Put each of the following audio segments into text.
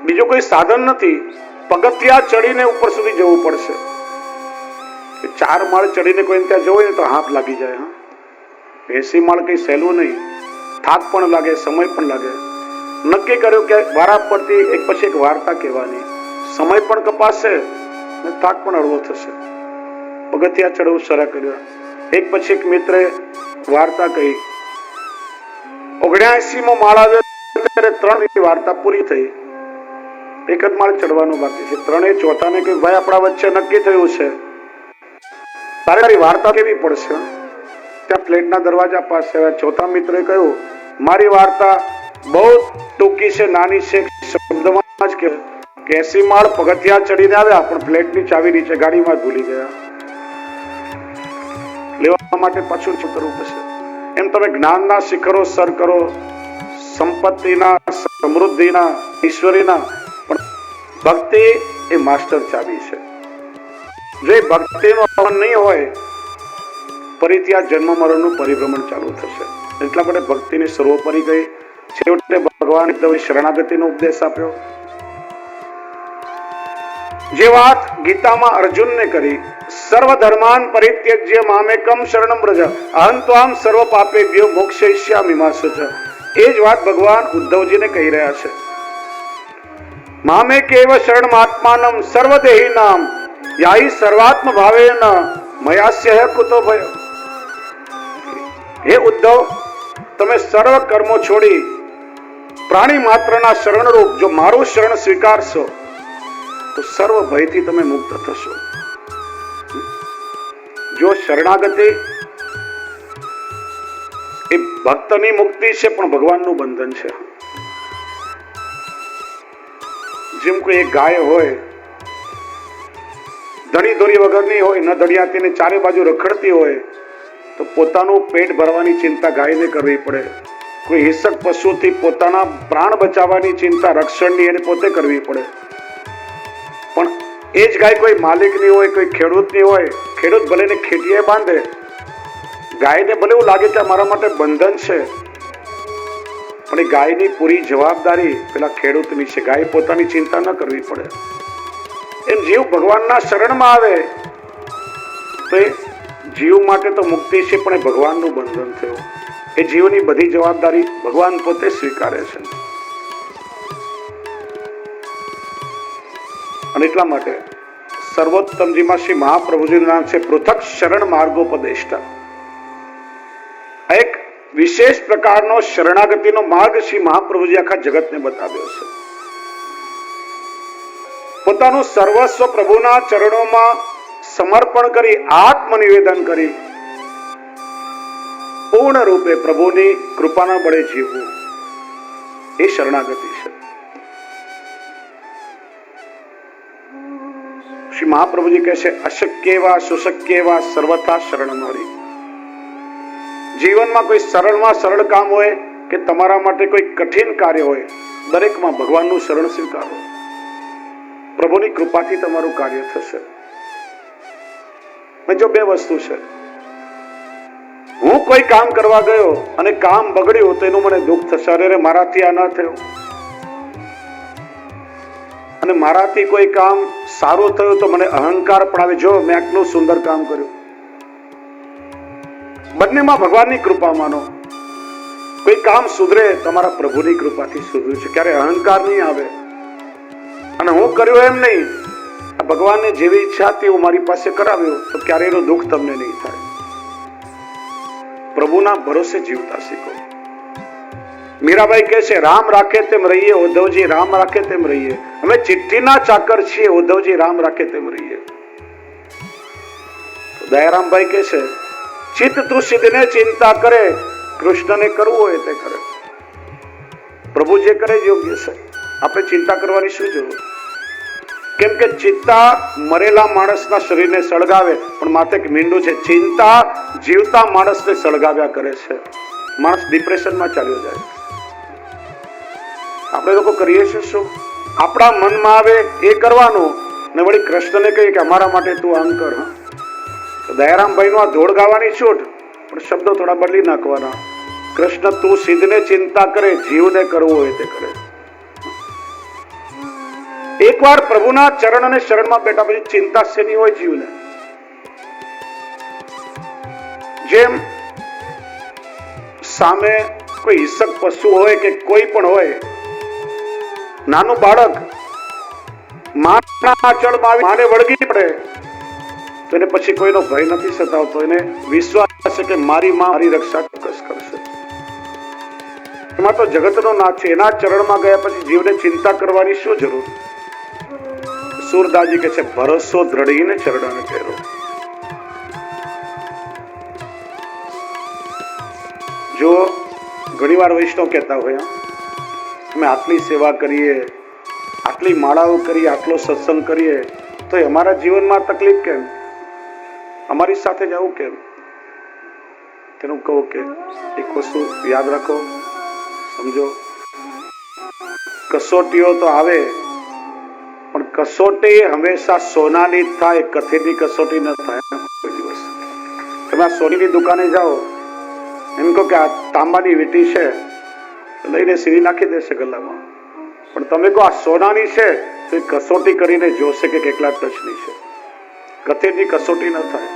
બીજો કોઈ સાધન નથી, પગથિયા ચડીને ઉપર સુધી જવું પડશે. 4 માળ ચડીને કોઈ ત્યાં જવું હોય ને તો હાથ લાગી જાય. 80 માળ કઈ સહેલું નહીં, થાક પણ લાગે, સમય પણ લાગે. નક્કી કર્યું કે વારા પરથી એક પછી એક વાર્તા કહેવાની, સમય પણ કપાશે ને થાક પણ હળવો થશે. પગથિયા ચડવું શરૂ કર્યું. એક પછી એક મિત્રે વાર્તા કહી. 79મો માળ આવ્યો ત્યારે 3 વાર્તા પૂરી થઈ. એક જ માળ ચડવાનું બાકી છે. 3 ચોથાને કહ્યું, ભાઈ આપણા વચ્ચે નક્કી થયું છે, તારે વાર્તા કેવી પડશે. ત્યાં ફ્લેટના દરવાજા પાસે ચોથા મિત્રે કહ્યું, મારી વાર્તા બહુ ટૂંકી છે, નાની છે, શબ્દમાં જ કે 80 માળ પગથિયા ચડીને આવ્યા પણ ફ્લેટની ચાવી નીચે ગાડીમાં ભૂલી ગયા. લેવા માટે પાછું કરવું પડશે. એમ તમે જ્ઞાનના શિખરો સર કરો, સંપત્તિના, સમૃદ્ધિના, ઈશ્વરીના, પણ ભક્તિ એ માસ્ટર ચાવી છે. જો એ ભક્તિનો અવન નહીં હોય, ફરીથી આ જન્મ મરણનું પરિભ્રમણ ચાલુ થશે. એટલા માટે ભક્તિની સર્વોપરી ગઈ. છેવટે ભગવાન શરણાગતિનો ઉપદેશ આપ્યો. જે વાત ગીતામાં અર્જુનને કરી, સર્વ ધર્માન પરિત્યજ્ય મામેકમ શરણમ વ્રજ અહં ત્વામ સર્વ પાપેભ્યો મોક્ષયિષ્યામિ મા શુચ. એ જ વાત ભગવાન ઉદ્ધવજીને કહી રહ્યા છે. મામેકેવ શરણમાત્માનમ સર્વદેહિનામ યાહી સર્વાત્મ ભાવેન મયાસ્ય કુતો ભય. હે ઉદ્ધવ, તમે સર્વ કર્મો છોડી પ્રાણી માત્રના શરણરૂપ જો મારું શરણ સ્વીકારશો તો સર્વ ભયથી તમે મુક્ત થશો. જો શરણાગતિ એ ભક્તની મુક્તિ છે પણ ભગવાનનું બંધન છે. જેમ કોઈ એક ગાય હોય, ધણી દોરી વગરની હોય, ન દડિયાતીને ચારે બાજુ રખડતી હોય તો પોતાનું પેટ ભરવાની ચિંતા ગાયને કરવી પડે. કોઈ હિંસક પશુથી પોતાના પ્રાણ બચાવવાની ચિંતા, રક્ષણની એને પોતે કરવી પડે. પણ એ જ ગાય કોઈ માલિકની હોય, કોઈ ખેડૂતની હોય, ખેડૂત ભલે ને ખેતીએ બાંધે, ગાયને ભલે એવું લાગે કે મારા માટે બંધન છે, પણ એ ગાયની પૂરી જવાબદારી પેલા ખેડૂતની છે. ગાય પોતાની ચિંતા ન કરવી પડે. એમ જીવ ભગવાનના શરણમાં આવે તો એ જીવ માટે તો મુક્તિ છે, પણ એ ભગવાનનું બંધન થયું. એ જીવની બધી જવાબદારી ભગવાન પોતે સ્વીકારે છે. અને એટલા માટે સર્વોત્તમજીમાં શ્રી મહાપ્રભુજીનું નામ છે પૃથક શરણ માર્ગોપદેષ્ટા. એક વિશેષ પ્રકારનો શરણાગતિનો માર્ગ શ્રી મહાપ્રભુજી આખા જગતને બતાવ્યો છે. પોતાનું સર્વસ્વ પ્રભુના ચરણોમાં સમર્પણ કરી, આત્મનિવેદન કરી, પૂર્ણ રૂપે પ્રભુની કૃપાના બળે જીવવું એ શરણાગતિ છે. શ્રી મહાપ્રભુજી કહે છે, અશક્યવા સુશક્યવા સર્વથા શરણ મારી. જીવનમાં કોઈ સરળમાં સરળ કામ હોય કે તમારા માટે કોઈ કઠિન કાર્ય હોય, દરેકમાં ભગવાનનું શરણ સ્વીકારો. પ્રભુની કૃપાથી તમારું કાર્ય થશે. જો 2 વસ્તુ છે, હું કોઈ કામ કરવા ગયો અને કામ બગડ્યું તો એનું મને દુઃખ થશે, અરે મારાથી આ ન થયું. અને મારાથી કોઈ કામ સારું થયું તો મને અહંકાર પણ આવે, જો મેં આટલું સુંદર કામ કર્યું. બંનેમાં ભગવાનની કૃપા માનો. કોઈ કામ સુધરે તમારા પ્રભુની કૃપાથી સુધર્યું છે, ક્યારે અહંકાર નહીં આવે. અને હું કર્યું એમ નહીં, ભગવાનને જેવી ઈચ્છા હતી હું મારી પાસે કરાવ્યું તો ક્યારે એનું દુઃખ તમને નહીં થાય. પ્રભુના ભરોસે જીવતા શીખો. મીરાબાઈ કહે છે, રામ રાખે તેમ રહીએ ઉદ્ધવજી, રામ રાખે તેમ રહીએ. અમે ચિઠ્ઠીના ચાકર છીએ ઉદ્ધવજી, રામ રાખે તેમ રહીએ. દયારામભાઈ કહે છે, ચિત્ત તૃષિતને ચિંતા કરે, કૃષ્ણને કરવું હોય તે કરે. પ્રભુ જે કરે યોગ્ય છે, આપણે ચિંતા કરવાની શું જરૂર? કેમ કે ચિંતા મરેલા માણસના શરીરને સળગાવે, પણ માથે એક મીંડું છે. ચિંતા જીવતા માણસને સળગાવ્યા કરે છે. માણસ ડિપ્રેશનમાં ચાલ્યો જાય. આપણે લોકો કરીએ છીએ શું? આપણા મનમાં આવે એ કરવાનું, ને વળી કૃષ્ણને કહીએ કે અમારા માટે તું આમ કર. દયારામભાઈ નું આ ધોળ ગાવાની છૂટ, પણ શબ્દો થોડા બદલી નાખવાના. કૃષ્ણ તું સિદ્ધને ચિંતા કરે, જીવને કરવું હોય તે કરે. એકવાર પ્રભુના ચરણ અને શરણમાં બેઠા પછી ચિંતા શેની હોય જીવને? જેમ સામે કોઈ હિંસક પશુ હોય કે કોઈ પણ હોય, નાનું બાળક માના આંચળમાં આવી માને વળગી પડે તો એને પછી કોઈનો ભય નથી સતાવતો. એને વિશ્વાસ છે કે મારી માં મારી રક્ષા ચોક્કસ કરશે. એમાં તો જગતનો નાથ છે. એના ચરણમાં ગયા પછી જીવને ચિંતા કરવાની શું જરૂર? સુરદાસજી કહે છે, ભરોસો દ્રઢીને ચરણાને પહેરો. જો ઘણીવાર વૈષ્ણવ કહેતા હોય, અમે આટલી સેવા કરીએ, આટલી માળાઓ કરીએ, આટલો સત્સંગ કરીએ, તો અમારા જીવનમાં તકલીફ કેમ? અમારી સાથે જ આવું કેમ? તેનું કહું કે એક વસ્તુ યાદ રાખો, સમજો, કસોટીઓ તો આવે, પણ કસોટી હંમેશા સોનાની થાય, કથિરની કસોટી ન થાય. કોઈ દિવસ તમે આ સોનીની દુકાને જાઓ, એમ કહો કે આ તાંબાની વીંટી છે, લઈને સીવી નાખી દેશે ગલામાં. પણ તમે કહો આ સોનાની છે, તો એ કસોટી કરીને જોશે કે કેટલા ટચની છે. કથિરની કસોટી ન થાય.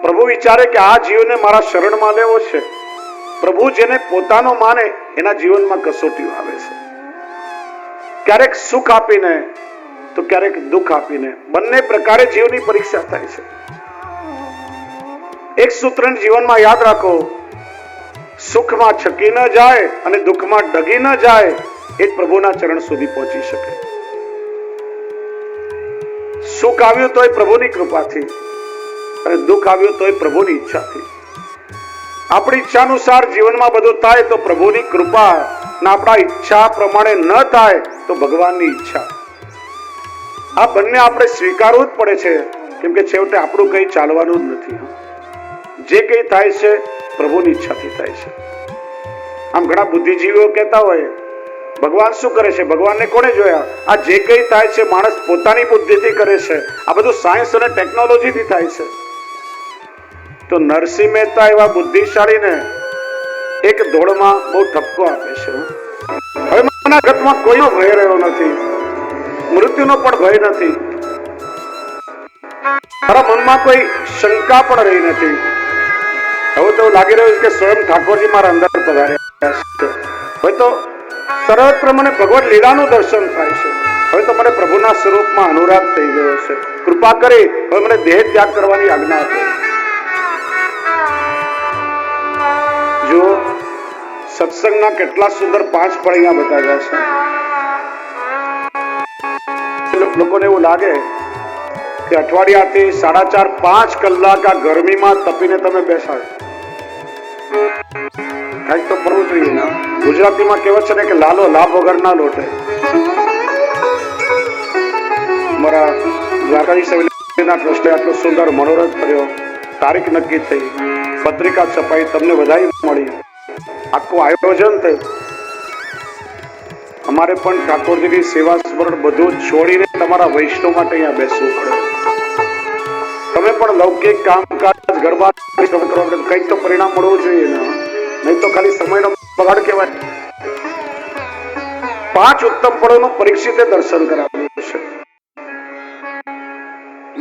પ્રભુ વિચારે કે આ જીવને મારા શરણમાં લેવો છે. પ્રભુ જેને પોતાનો માને એના જીવનમાં કસોટીઓ આવે છે. ક્યારેક સુખ આપીને તો ક્યારેક દુઃખ આપીને, બંને પ્રકારે જીવની પરીક્ષા થાય છે. એક સૂત્રને જીવનમાં યાદ રાખો, સુખમાં છકી ન જાય અને દુઃખમાં ડગી ન જાય, એ પ્રભુના ચરણ સુધી પહોંચી શકે. સુખ આવ્યું તો એ પ્રભુની કૃપાથી, અને દુઃખ આવ્યું તો એ પ્રભુની ઈચ્છાથી. આપણી ઈચ્છા અનુસાર જીવનમાં બધું થાય તો પ્રભુની કૃપા, ને આપણા ઈચ્છા પ્રમાણે ન થાય તો ભગવાનની ઈચ્છા. આ બંને આપણે સ્વીકારવું જ પડે છે, કેમ કે છેવટે આપણું કઈ ચાલવાનું જ નથી. જે કઈ થાય છે પ્રભુની ઈચ્છાથી થાય છે. આમ ઘણા બુદ્ધિજીવીઓ કહેતા હોય, ભગવાન શું કરે છે? ભગવાનને કોને જોયા? આ જે કઈ થાય છે માણસ પોતાની બુદ્ધિથી કરે છે. આ બધું સાયન્સ અને ટેકનોલોજીથી થાય છે. તો નરસિંહ મહેતા એવા બુદ્ધિશાળીને એક દોડમાં બહુ ઠપકો આપે છે. હવે મારા જગતમાં કોઈનો ભય રહ્યો નથી, મૃત્યુનો પણ ભય નથી, મારા મનમાં કોઈ શંકા પણ રહી નથી. હવે તો લાગી રહ્યું છે કે સ્વયં ઠાકોરજી મારા અંદર પધાર્યા છે. હવે તો સર્વત્ર મને ભગવત લીલાનું દર્શન થાય છે. હવે તો મને પ્રભુના સ્વરૂપમાં અનુરાગ થઈ ગયો છે. કૃપા કરી હવે મને દેહ ત્યાગ કરવાની આજ્ઞા આપો. જો સત્સંગના કેટલા સુંદર 5 પળ અહીંયા બતાવ્યા છે. લોકોને એવું લાગે કે અઠવાડિયાથી 4.5-5 કલાક આ ગરમીમાં તપીને તમે બેસાડો. કઈક તો કરવું જોઈએ ને. ગુજરાતીમાં કહેવત છે ને કે લાલો લાભ વગર ના લોટે. મારા દ્વારકાધીશ હવેલીના ટ્રસ્ટે આટલો સુંદર મનોરથ કર્યો, તારીખ નક્કી થઈ, પત્રિકા છપાઈ, તમને વધાઈ મળી, આખું આયોજન થયું. અમારે પણ ઠાકોરજીની સેવા સ્મરણ બધું છોડીને તમારા વૈષ્ણવ માટે અહીંયા બેસવું પડે. તમે પણ લૌકિક કામકાજ ગરબા કરવા કંઈક તો પરિણામ મળવું જોઈએ ને, નહીં તો ખાલી સમયનો બગાડ કહેવાય. 5 ઉત્તમ પળોનું પરીક્ષિતે દર્શન કરાવ્યું છે.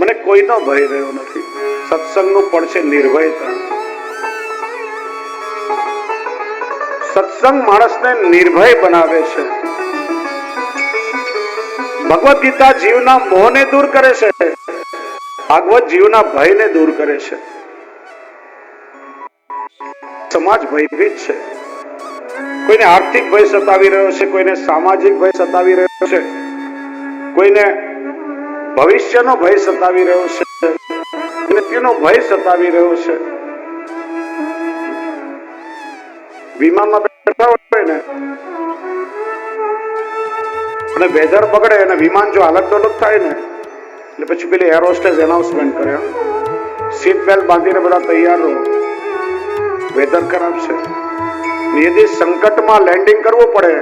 મને કોઈનો ભય રહ્યો નથી. સત્સંગનું પળ છે નિર્ભયતા. સત્સંગ માણસને નિર્ભય બનાવે છે. ભગવદ ગીતા જીવના મોહને દૂર કરે છે, ભાગવત જીવના ભયને દૂર કરે છે. સમાજ ભયભીત છે. કોઈને આર્થિક ભય સતાવી રહ્યો છે, કોઈને સામાજિક ભય સતાવી રહ્યો છે, કોઈને ભવિષ્યનો ભય સતાવી રહ્યો છે, મૃત્યુનો ભય સતાવી રહ્યો છે. વિમાનમાં બેઠા હોય ને અને વેધર બગડે અને વિમાન જો હાલત ડોલત થાય ને, એટલે પછી પેલી એર હોસ્ટેસ એનાઉન્સમેન્ટ કરે, સીટ બેલ્ટ બાંધીને બધા તૈયાર રહો, વેધર ખરાબ છે. यदि संकट में लैंडिंग करवो पड़े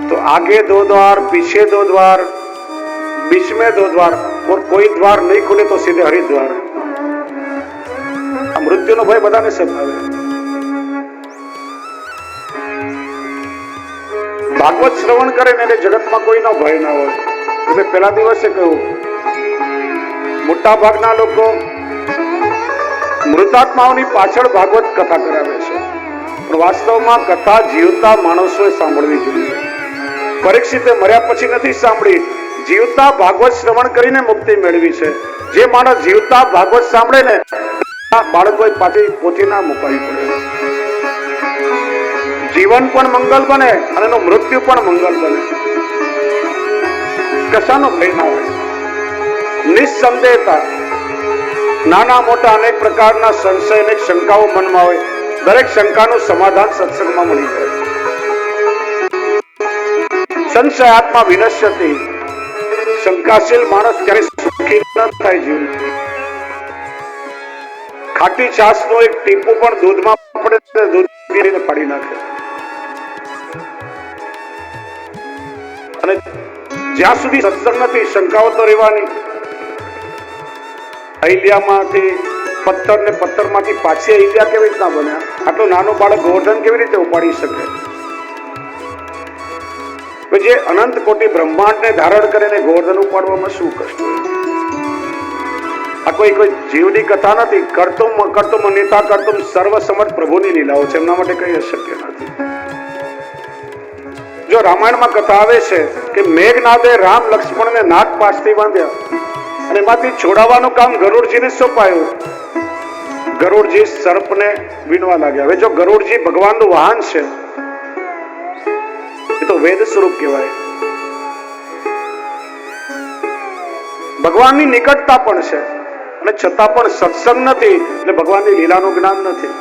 तो आगे 2 द्वार, पीछे 2 द्वार, बीच में 2 द्वार और कोई द्वार नहीं खुले तो सीधे हरिद्वार. मृत्यु नो भय बधाने सतावे. ભાગવત શ્રવણ કરે ને એટલે જગતમાં કોઈનો ભય ના હોય. મેં પહેલા દિવસે કહ્યું, મોટા ભાગના લોકો મૃતાત્માઓની પાછળ ભાગવત કથા કરાવે છે, પણ વાસ્તવમાં કથા જીવતા માણસોએ સાંભળવી જોઈએ. પરીક્ષિતે મર્યા પછી નથી સાંભળી, જીવતા ભાગવત શ્રવણ કરીને મુક્તિ મેળવી છે. જે માણસ જીવતા ભાગવત સાંભળે ને, બાળકો પાછી પોથી ના મુકાવી પડે. જીવન પણ મંગલ બને અને એનું મૃત્યુ પણ મંગલ બને. કશાનો ભય ના હોય, નિસંદેહતા. નાના મોટા અનેક પ્રકારના સંશય, અનેક શંકાઓ મનમાં હોય, દરેક શંકાનું સમાધાન સત્સંગમાં મળી જાય. સંશયાત્મા વિનશ્યતિ. શંકાશીલ માણસ ક્યારે સુખી ન થાય. જીવન ખાટી છાસ નો એક ટીપું પણ દૂધમાં પડે તો દૂધ પીને પાડી નાખે. અને જ્યાં સુધી સત્સંગ નથી, શંકાઓ તો રહેવાની. અહિલ્યામાંથી પથ્થર ને પથ્થરમાંથી પાછી અહિલ્યા કેવી રીતના બન્યા? આટલું નાનું બાળક ગોવર્ધન કેવી રીતે ઉપાડી શકે? જે અનંત કોટી બ્રહ્માંડ ને ધારણ કરીને ગોવર્ધન ઉપાડવામાં શું કષ્ટ હોય? આ કોઈ જીવની કથા નથી. કર્તુમ અન્યથા કર્તુમ સર્વ સમર્થ પ્રભુની લીલાઓ છે, એમના માટે કઈ અશક્ય નથી. જો રામાયણમાં કથા આવે છે કે મેઘનાદે રામ લક્ષ્મણને નાગ પાસથી બાંધ્યા અને એમાંથી છોડાવવાનું કામ ગરુડજીને સોંપાયું. ગરુડજી સર્પને વીણવા લાગ્યા. હવે જો ગરુડજી ભગવાનનું વાહન છે, એ તો વેદ સ્વરૂપ કહેવાય. ભગવાનની નિકટતા પણ છે, અને છતાં પણ સત્સંગ નથી એટલે ભગવાનની લીલાનું જ્ઞાન નથી.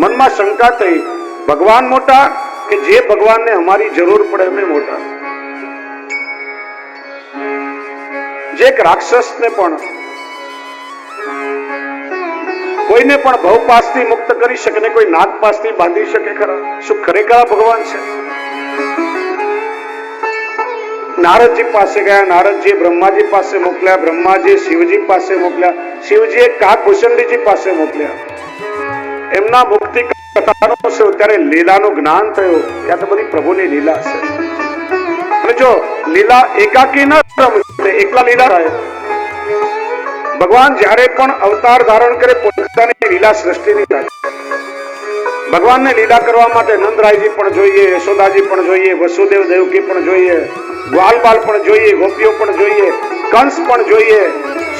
મનમાં શંકા થઈ, ભગવાન મોટા કે જે ભગવાનને અમારી જરૂર પડે એમને મોટા? જે એક રાક્ષસને પણ, કોઈને પણ ભવપાસથી મુક્ત કરી શકે ને કોઈ નાગપાસથી બાંધી શકે ખરા? શું ખરેખર ભગવાન છે? નારદજી પાસે ગયા, નારદજી બ્રહ્માજી પાસે મોકલ્યા, બ્રહ્માજી શિવજી પાસે મોકલ્યા, શિવજીએ કાકભૂષણજી પાસે મોકલ્યા. એમના મુક્તિ કથાનો છે ત્યારે લીલાનું જ્ઞાન થયું. ત્યાં તો બધી પ્રભુની લીલા છે. અને જો લીલા એકાકી ન રમે, એકલા લીલા થાય. ભગવાન જ્યારે પણ અવતાર ધારણ કરે, પોતાની લીલા સૃષ્ટિની થાય. ભગવાનને લીલા કરવા માટે નંદરાયજી પણ જોઈએ, યશોદાજી પણ જોઈએ, વસુદેવ દેવકી પણ જોઈએ, ગ્વાલબાલ પણ જોઈએ, ગોપીઓ પણ જોઈએ, કંસ પણ જોઈએ,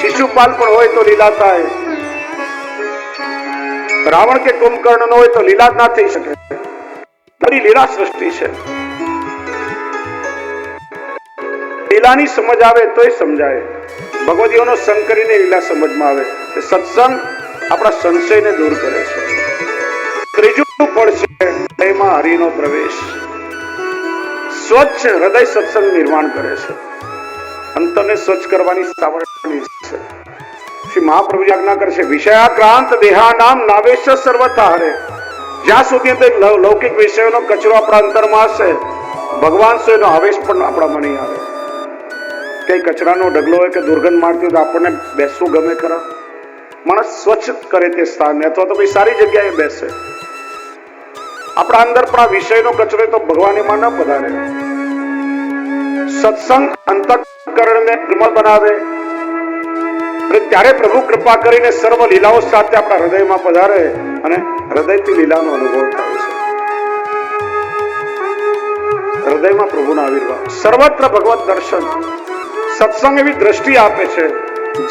શિશુપાલ પણ હોય તો લીલા થાય. રાવણ કે કુંભકર્ણ ન હોય તો લીલા જ ના થઈ શકે. બધી લીલા સૃષ્ટિ છે. લીલાની સમજ આવે તો સમજાય. ભગવદીઓનો સંગ કરીને લીલા સમજમાં આવે. સત્સંગ આપણા સંશયને દૂર કરે છે. ત્રીજું ફળ છે હૃદયમાં હરિનો પ્રવેશ. સ્વચ્છ હૃદય સત્સંગ નિર્માણ કરે છે. અંતરને સ્વચ્છ કરવાની સામર્થ્ય છે. શ્રી મહાપ્રભુજી આજ્ઞા કરશે, વિષયાક્રાંત દેહાનામ નાવેશ સર્વથા હરે. જ્યાં સુધી લૌકિક વિષયોનો કચરો આપણા અંતરમાં હશે, ભગવાન એનો આવેશ પણ આપણામાં નહીં આવે. કઈ કચરાનો ઢગલો હોય કે દુર્ગંધ મારતી હોય તો આપણને બેસવું ગમે ખરા? માણસ સ્વચ્છ કરે તે સ્થાનને, અથવા તો કોઈ સારી જગ્યાએ બેસે. આપણા અંદર પણ આ વિષયનો કચરો તો ભગવાન એમાં ન પધારે. સત્સંગ અંતઃકરણને નિર્મળ બનાવે, અને ત્યારે પ્રભુ કૃપા કરીને સર્વ લીલાઓ સાથે આપણા હૃદયમાં પધારે અને હૃદયથી લીલાનો અનુભવ થાય છે. હૃદયમાં પ્રભુના આવિર્ભાવ, સર્વત્ર ભગવત દર્શન. સત્સંગ એવી દ્રષ્ટિ આપે છે,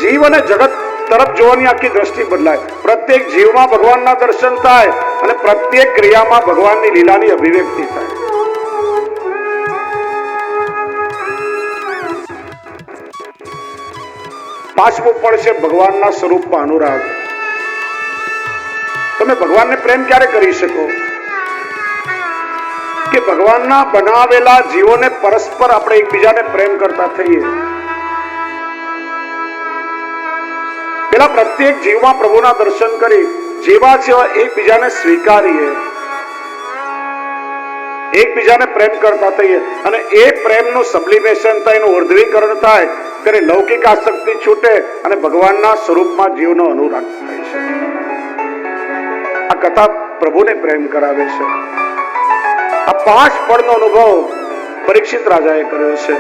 જીવ અને જગત તરફ જોવાની આખી દ્રષ્ટિ બદલાય. પ્રત્યેક જીવમાં ભગવાનના દર્શન થાય અને પ્રત્યેક ક્રિયામાં ભગવાનની લીલાની અભિવ્યક્તિ થાય. પાંચમું ફળ છે ભગવાનના સ્વરૂપમાં અનુરાગ. તમે ભગવાનને પ્રેમ ક્યારે કરી શકો? કે ભગવાનના બનાવેલા જીવોને પરસ્પર આપણે એકબીજાને પ્રેમ કરતા થઈએ. પેલા પ્રત્યેક જીવમાં પ્રભુના દર્શન કરી જેવા જેવા એકબીજાને સ્વીકારીએ, એકબીજાને પ્રેમ કરતા થઈએ, અને એ પ્રેમનું સબ્લિમેશન થાય, એનું ઉર્ધ્વીકરણ થાય, ત્યારે લૌકિક આસક્તિ છૂટે અને ભગવાનના સ્વરૂપમાં જીવનો અનુરાગ થાય છે. આ કથા પ્રભુને પ્રેમ કરાવે છે. આ 5 પળનો અનુભવ પરીક્ષિત રાજાએ કર્યો છે.